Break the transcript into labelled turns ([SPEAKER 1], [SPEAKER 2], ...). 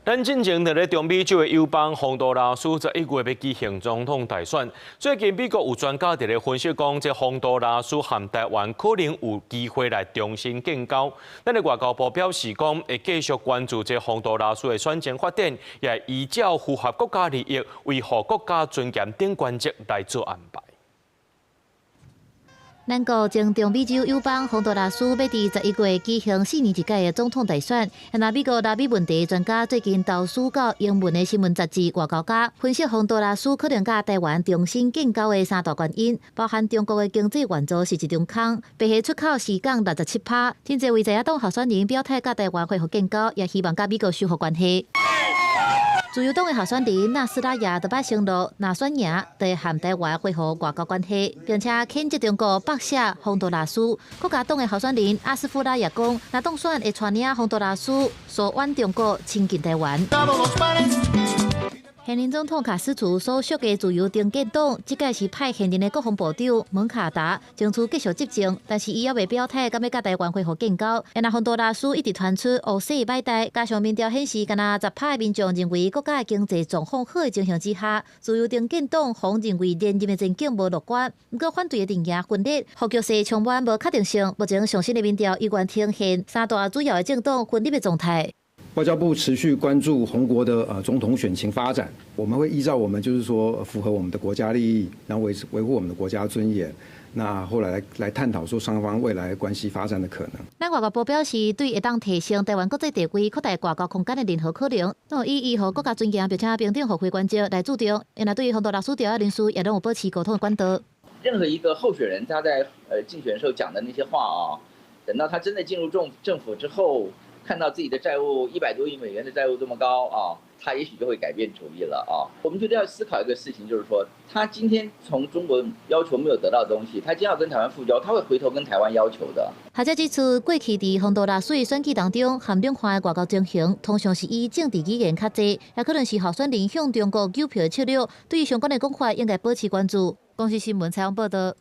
[SPEAKER 1] 咱进前在中美洲的友邦洪都拉斯11月要举行总统大选。最近美国有专家在分析讲，这洪都拉斯和台湾可能有机会来重新建交。咱的外交部表示讲，会继续关注这洪都拉斯的选情发展，也依照符合国家利益、维护国家尊严等原则来做安排。
[SPEAKER 2] 咱国前中美洲友邦洪都拉斯要伫11月举行4年一届的总统大选。那美国南美问题专家最近投书到英文的新闻杂志《外交家》，分析洪都拉斯可能甲台湾重新建交的三大原因，包含中国的经济援助是一场空，白虾出口时降67%，真侪为在野党候选人表态甲台湾恢复建交，也希望甲美国修复关系。 自由党的候选人纳斯拉亚就捌承诺，若选赢，就会和台湾恢复外交关系，并且谴责中国爆射洪都拉斯。国家党的候选人阿斯夫拉也讲，若当选会带领洪都拉斯疏远中国，亲近台湾。 现任总统卡斯楚所属的自由定建党，即届是派现任的国防部长门卡达争取继续执政，但是伊也未表态，敢要甲台湾恢复建交。那洪都拉斯一直传出乌色歹代，加上民调显示，敢若10%的民众认为国家的经济状况好的情形之下，自由定建党方认为连任的前景无乐观。不过反对的阵营分裂，和局势充满无确定性。目前上新的民调依然呈现三大主要的政党分裂的状态。
[SPEAKER 3] 外交部持续关注洪国的总统选情发展，我们会依照我们就是说符合我们的国家利益，然后维护我们的国家尊严。那后来来探讨说双方未来关系发展的可能。
[SPEAKER 2] 咱外交部表示，对会当提升台湾国际地位、扩大外交空间的任何可能，都以维护国家尊严并且平等互惠原则来注重。因为对于洪都拉斯调查人士也拢有保持沟通的管道。
[SPEAKER 4] 任何一个候选人他在竞选时候讲的那些话啊，等到他真的进入政府之后。 看到自己的债务100多亿美元的债务这么高啊，他也许就会改变主意了啊。我们觉得要思考一个事情，就是说，他今天从中国要求没有得到的东西，他今天要跟台湾复交，他会回头跟台湾要求的。学
[SPEAKER 2] 者指出，过去伫洪都拉斯的选举当中，含两岸的外交情形通常是以政治语言较济，也可能是候选人向中国邮票的策略。对于相关的讲法，应该保持关注。公视新闻采访报道。